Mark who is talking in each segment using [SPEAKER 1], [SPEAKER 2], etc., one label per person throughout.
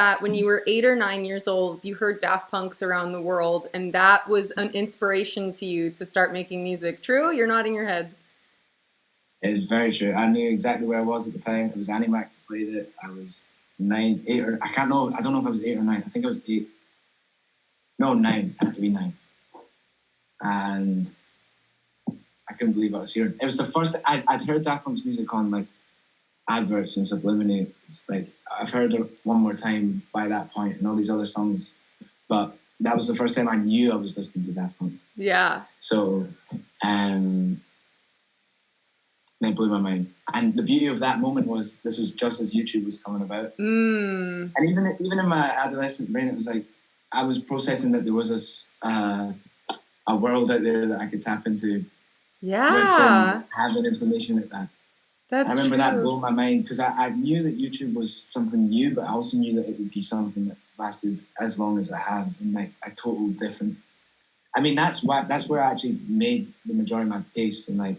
[SPEAKER 1] that when you were 8 or 9 years old, you heard Daft Punk's Around the World, and that was an inspiration to you to start making music. True? You're nodding your head.
[SPEAKER 2] It's very true. I knew exactly where I was at the time. It was Animac who played it. I was 9, 8, or I don't know if I was 8 or 9. I think I was 8. No, 9. It had to be 9. And I couldn't believe what I was hearing. It was the first I'd heard Daft Punk's music on like adverts and Subliminate. Like I've heard it one more time by that point and all these other songs, but that was the first time I knew I was listening to Daft Punk.
[SPEAKER 1] Yeah.
[SPEAKER 2] So, it blew my mind. And the beauty of that moment was this was just as YouTube was coming about. And even in my adolescent brain, it was like I was processing that there was this a world out there that I could tap into.
[SPEAKER 1] Yeah.
[SPEAKER 2] With having information like that.
[SPEAKER 1] That's
[SPEAKER 2] I remember
[SPEAKER 1] true.
[SPEAKER 2] that blew my mind because I knew that YouTube was something new, but I also knew that it would be something that lasted as long as it has, and like a total different. I mean, that's where I actually made the majority of my tastes and like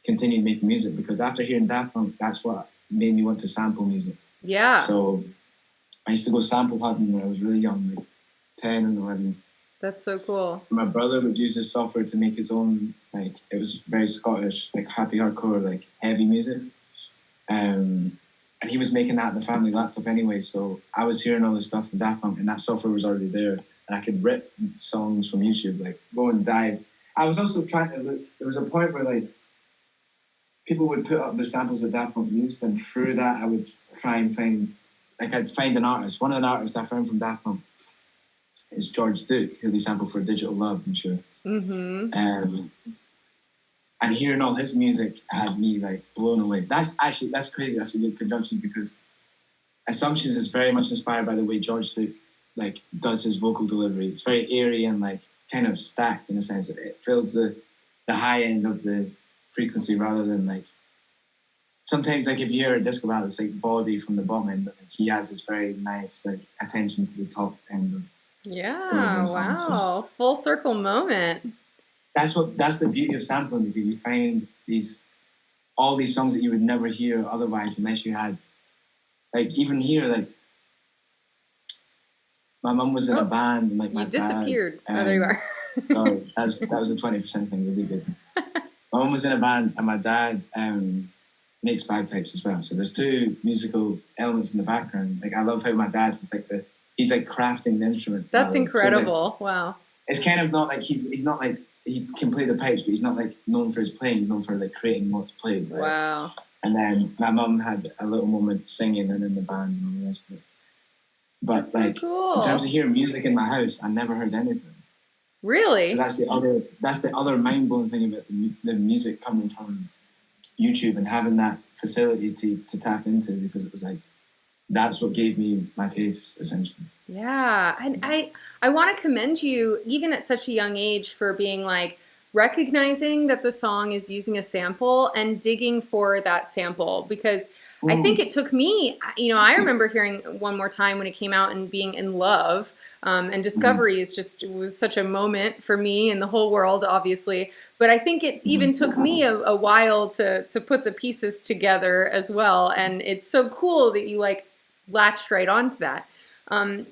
[SPEAKER 2] continued making music, because after hearing Daft Punk, that's what made me want to sample music.
[SPEAKER 1] Yeah.
[SPEAKER 2] So I used to go sample hunting when I was really young, like 10 and 11.
[SPEAKER 1] That's so cool.
[SPEAKER 2] My brother would use his software to make his own, like, it was very Scottish, like happy hardcore, like heavy music. And he was making that on the family laptop anyway, so I was hearing all this stuff from Daft Punk, and that software was already there, and I could rip songs from YouTube, like go and dive. I was also trying to look, there was a point where like people would put up the samples that Daft Punk used, and through that I would try and find, like I'd find an artist. One of the artists I found from Daft Punk is George Duke, who they sampled for Digital Love, I'm sure. And hearing all his music had me like blown away. That's crazy. That's a good conjunction, because Assumptions is very much inspired by the way George Duke like does his vocal delivery. It's very airy and like kind of stacked in a sense. It fills the high end of the frequency rather than like sometimes like if you hear a disco ballad, it's like body from the bottom end, but like, he has this very nice like attention to the top end of.
[SPEAKER 1] Yeah, wow. So full circle moment.
[SPEAKER 2] That's the beauty of sampling, because you find all these songs that you would never hear otherwise unless you had, like, even here, like my mum was in a band and like my dad
[SPEAKER 1] disappeared. There you are.
[SPEAKER 2] Oh, that was a 20% thing, really good. My mum was in a band and my dad makes bagpipes as well. So there's two musical elements in the background. Like I love how my dad is like he's like crafting the instrument.
[SPEAKER 1] That's incredible.
[SPEAKER 2] So, like,
[SPEAKER 1] wow.
[SPEAKER 2] It's kind of not like he's not like he can play the pipes, but he's not like known for his playing. He's known for like creating what's played. Right?
[SPEAKER 1] Wow.
[SPEAKER 2] And then my mum had a little moment singing and in the band and all the rest of it. But
[SPEAKER 1] that's
[SPEAKER 2] like
[SPEAKER 1] so cool.
[SPEAKER 2] in terms of hearing music in my house, I never heard anything.
[SPEAKER 1] Really?
[SPEAKER 2] So that's the other mind blowing thing about the music coming from YouTube and having that facility to tap into, because it was like that's what gave me my taste essentially.
[SPEAKER 1] Yeah, and I want to commend you even at such a young age for being like recognizing that the song is using a sample and digging for that sample, because I think it took me, I remember hearing One More Time when it came out and being in love, and Discovery it was such a moment for me and the whole world, obviously. But I think it even took me a while to put the pieces together as well. And it's so cool that you like latched right onto that. Have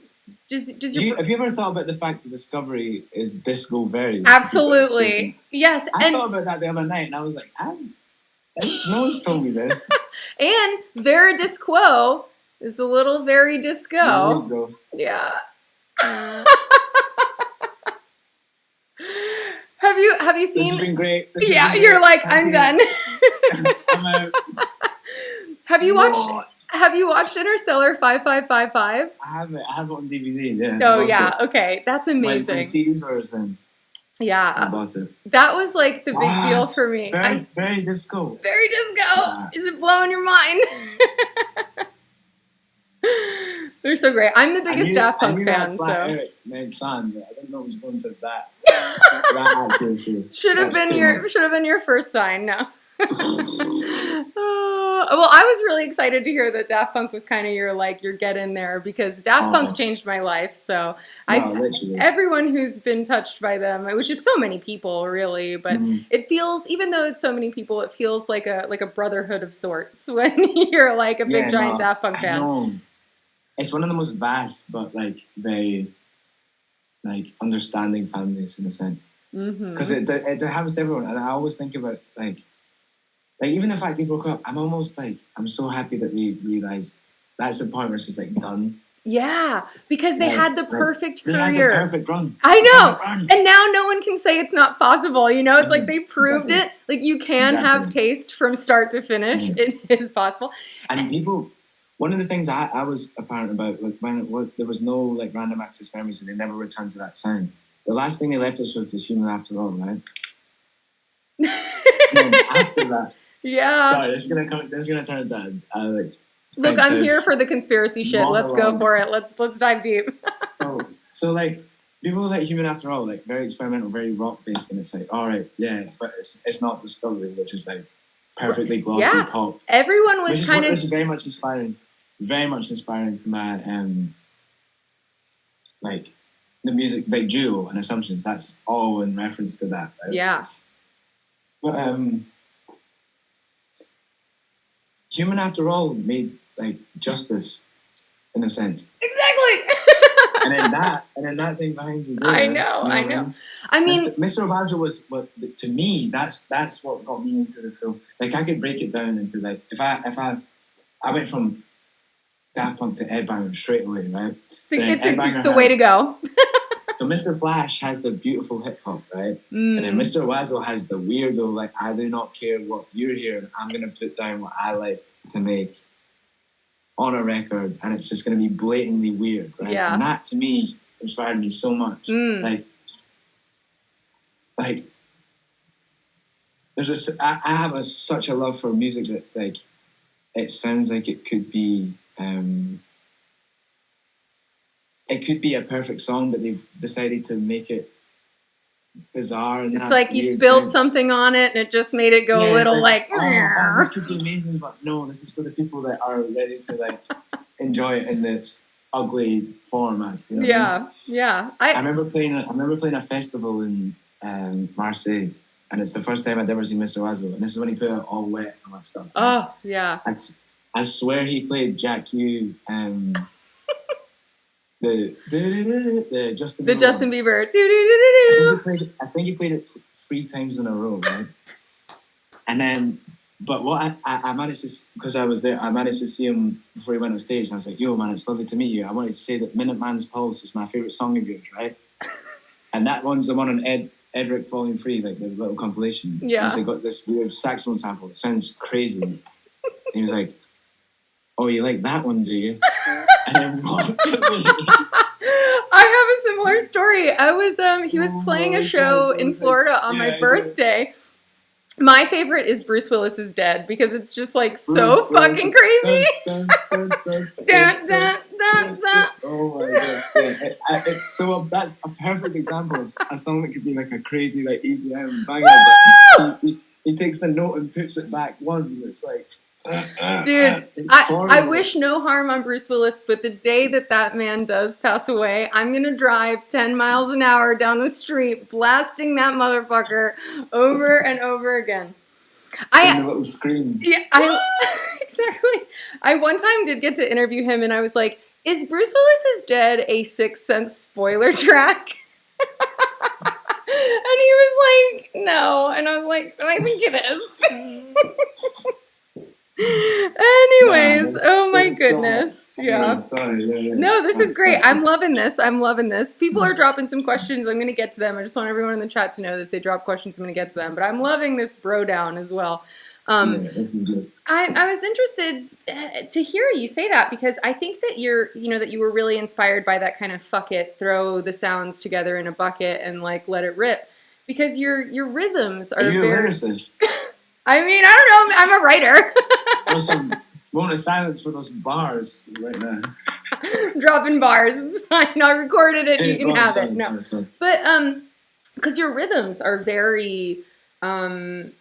[SPEAKER 2] you ever thought about the fact that Discovery is disco very?
[SPEAKER 1] Absolutely. Yes.
[SPEAKER 2] I thought about that the other night and I was like, no one's told me this.
[SPEAKER 1] And Veridis Quo is a little very disco.
[SPEAKER 2] There you go.
[SPEAKER 1] Yeah. Have you seen?
[SPEAKER 2] This has been great.
[SPEAKER 1] You're like, I'm done.
[SPEAKER 2] I'm out.
[SPEAKER 1] Have you watched Interstellar 5555?
[SPEAKER 2] I have it on DVD. Yeah.
[SPEAKER 1] Oh yeah. Okay, that's amazing.
[SPEAKER 2] Like the CDs version.
[SPEAKER 1] Yeah.
[SPEAKER 2] I bought it.
[SPEAKER 1] That was like the big deal for me.
[SPEAKER 2] Very disco.
[SPEAKER 1] Very disco. Is it blowing your mind? They're so great. I'm the biggest Daft Punk fan. So
[SPEAKER 2] Eric made son, but I didn't know it was going to that. Accuracy.
[SPEAKER 1] Should have been your first sign. No. Well, I was really excited to hear that Daft Punk was kind of your get in there, because Daft Punk changed my life. So everyone who's been touched by them, it was just so many people really, but it feels, even though it's so many people, it feels like a brotherhood of sorts when you're like a big giant Daft Punk fan.
[SPEAKER 2] it's one of the most vast, but like very like understanding families in a sense. Because it happens to everyone, and I always think about like even the fact they broke up. I'm almost like I'm so happy that they realized that's the point where it's just like done.
[SPEAKER 1] Yeah, because they had the perfect career.
[SPEAKER 2] They had the perfect run.
[SPEAKER 1] I know. And now no one can say it's not possible. You know, it's like they proved it. Like you can have taste from start to finish. It is possible.
[SPEAKER 2] And people, one of the things I was apparent about, like when there was no like random access memories, so they never returned to that sound. The last thing they left us with was Human After All, right? And then after that,
[SPEAKER 1] yeah.
[SPEAKER 2] Sorry, this is gonna turn into like.
[SPEAKER 1] Look, I'm here for the conspiracy shit. Let's go for it. Let's dive deep.
[SPEAKER 2] so like people like Human After All, like very experimental, very rock based, and it's like, all right, yeah, but it's not Discovery, which is like perfectly glossy pop.
[SPEAKER 1] Everyone was kind of
[SPEAKER 2] very much inspiring to my like the music, like Duo and Assumptions. That's all in reference to that. Right?
[SPEAKER 1] Yeah.
[SPEAKER 2] But Human After All made like justice in a sense.
[SPEAKER 1] Exactly.
[SPEAKER 2] and then that thing behind you.
[SPEAKER 1] I know. I mean,
[SPEAKER 2] Mr. Oizo was what to me. That's what got me into the film. Like I could break it down into like if I went from Daft Punk to Ed Banger straight away, right?
[SPEAKER 1] So it's the way to go.
[SPEAKER 2] So Mr. Flash has the beautiful hip hop, right? And then Mr. Oizo has the weirdo, like, I do not care what you're hearing, I'm going to put down what I like to make on a record, and it's just going to be blatantly weird, right?
[SPEAKER 1] Yeah.
[SPEAKER 2] And that, to me, inspired me so much. Like, there's I have such a love for music that, like, it sounds like it could be a perfect song, but they've decided to make it bizarre. And
[SPEAKER 1] it's like you spilled something on it, and it just made it go a little like.
[SPEAKER 2] This could be amazing, but no, this is for the people that are ready to like enjoy it in this ugly format. You know what I mean?
[SPEAKER 1] Yeah.
[SPEAKER 2] I remember playing a festival in Marseille, and it's the first time I'd ever seen Mr. Oizo, and this is when he put it all wet and all that stuff.
[SPEAKER 1] Oh yeah.
[SPEAKER 2] I swear he played Jack U. The Justin Bieber. I think he played it 3 times in a row, right? And then, but what I managed to, because I was there, I managed to see him before he went on stage, and I was like, yo, man, it's lovely to meet you. I wanted to say that Minuteman's Pulse is my favourite song of yours, right? And that one's the one on Edric Volume 3, like the little compilation.
[SPEAKER 1] Yeah.
[SPEAKER 2] They got this weird saxophone sample. It sounds crazy. And he was like, oh, you like that one, do you? And then walked away.
[SPEAKER 1] I have a similar story. I was he was playing a show in Florida on my birthday. My favorite is Bruce Willis is Dead because it's just like so fucking crazy.
[SPEAKER 2] Oh my god! Yeah, it's so that's a perfect example of a song that could be like a crazy like EDM banger, but he takes the note and puts it back one. It's like.
[SPEAKER 1] Dude, I wish no harm on Bruce Willis, but the day that man does pass away, I'm gonna drive 10 miles an hour down the street, blasting that motherfucker over and over again.
[SPEAKER 2] A little scream.
[SPEAKER 1] Yeah, exactly. I one time did get to interview him, and I was like, "Is Bruce Willis is Dead a Sixth Sense spoiler track?" And he was like, "No," and I was like, "I think it is." Anyways, oh my goodness. Yeah. No, this is great. I'm loving this. People are dropping some questions. I'm going to get to them. I just want everyone in the chat to know that if they drop questions, I'm going to get to them. But I'm loving this bro down as well.
[SPEAKER 2] This is good.
[SPEAKER 1] I was interested to hear you say that because I think that that you were really inspired by that kind of fuck it, throw the sounds together in a bucket and like let it rip. Because your rhythms are
[SPEAKER 2] you
[SPEAKER 1] very.
[SPEAKER 2] A lyricist?
[SPEAKER 1] I mean, I don't know. I'm a writer.
[SPEAKER 2] There's some moment of silence for those bars right now.
[SPEAKER 1] Dropping bars. It's fine. I recorded it. You can have it. No, but because your rhythms are very what's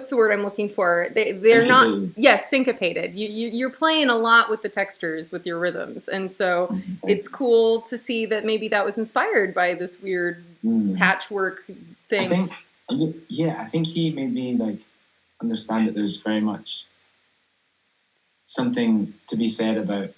[SPEAKER 1] the word I'm looking for? They're not syncopated. You're playing a lot with the textures with your rhythms, and so it's cool to see that maybe that was inspired by this weird patchwork thing.
[SPEAKER 2] I think he made me like understand that there's very much something to be said about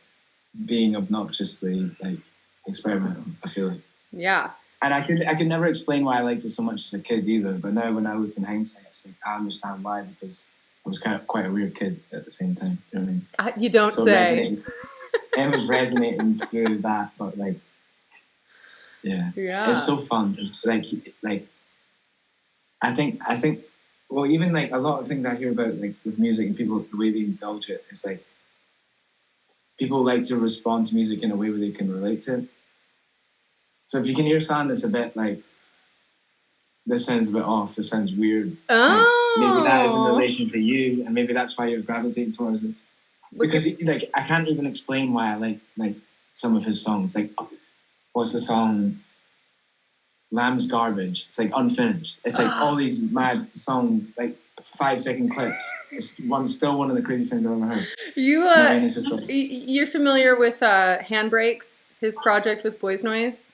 [SPEAKER 2] being obnoxiously like experimental. I feel like.
[SPEAKER 1] Yeah.
[SPEAKER 2] And I could never explain why I liked it so much as a kid either. But now when I look in hindsight, it's like I understand why, because I was kind of quite a weird kid at the same time. You know what I mean?
[SPEAKER 1] You don't say.
[SPEAKER 2] It was resonating through that, but like, yeah, it's so fun. It's like I think. Well, even like a lot of things I hear about like with music and people, the way they indulge it, it's like people like to respond to music in a way where they can relate to it. So if you can hear sound that's a bit like, this sounds a bit off, this sounds weird.
[SPEAKER 1] Oh.
[SPEAKER 2] Like, maybe that is in relation to you, and maybe that's why you're gravitating towards it. Because like I can't even explain why I like some of his songs. Like, what's the song? Lamb's Garbage. It's like unfinished. It's like all these mad songs, like 5-second clips. It's still one of the craziest things I've ever heard.
[SPEAKER 1] You're familiar with Handbrakes, his project with Boys Noise?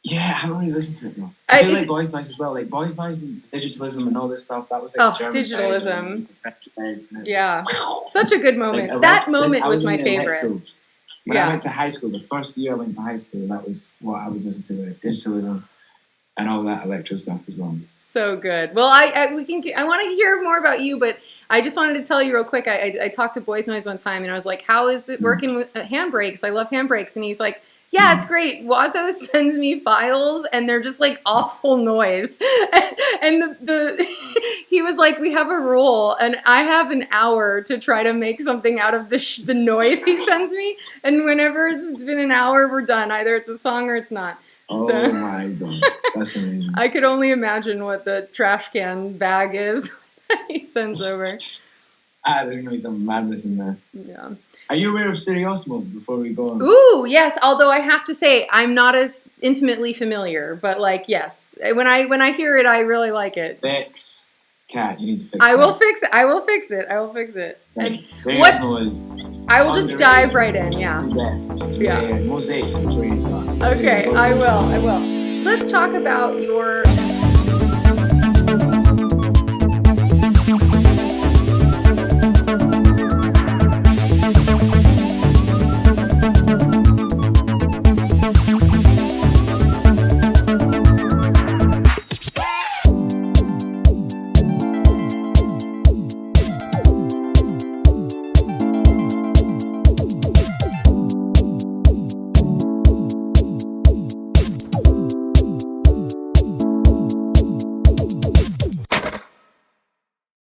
[SPEAKER 2] Yeah, I haven't really listened to it though. I feel like Boys Noise as well. Like Boys Noise and digitalism and all this stuff. That was like the German
[SPEAKER 1] digitalism.
[SPEAKER 2] Side,
[SPEAKER 1] yeah, such a good moment. Like, that moment was my favorite.
[SPEAKER 2] When I went to high school, the first year I went to high school, that was what I was listening to, digitalism and all that electro stuff as well.
[SPEAKER 1] So good. Well, I want to hear more about you, but I just wanted to tell you real quick. I talked to Boys Noise one time, and I was like, "How is it working with Handbrakes? I love Handbrakes." And he's like, "Yeah, it's great. Wazo sends me files, and they're just like awful noise." And he was like, "We have a rule, and I have an hour to try to make something out of the noise he sends me. And whenever it's been an hour, we're done. Either it's a song or it's not."
[SPEAKER 2] Oh my God, that's amazing.
[SPEAKER 1] I could only imagine what the trash can bag is that he sends over.
[SPEAKER 2] There's going to be some madness in there.
[SPEAKER 1] Yeah.
[SPEAKER 2] Are you aware of Stereosmo before we go on?
[SPEAKER 1] Ooh, yes. Although I have to say, I'm not as intimately familiar, but like, yes. When I hear it, I really like it.
[SPEAKER 2] Fix. Cat, you need to fix it.
[SPEAKER 1] I will fix it. I will fix it.
[SPEAKER 2] Like, Stereosmo is...
[SPEAKER 1] I will just dive right in, yeah.
[SPEAKER 2] Yeah. Mosaic, I'm sure you saw.
[SPEAKER 1] Okay, I will. Let's talk about your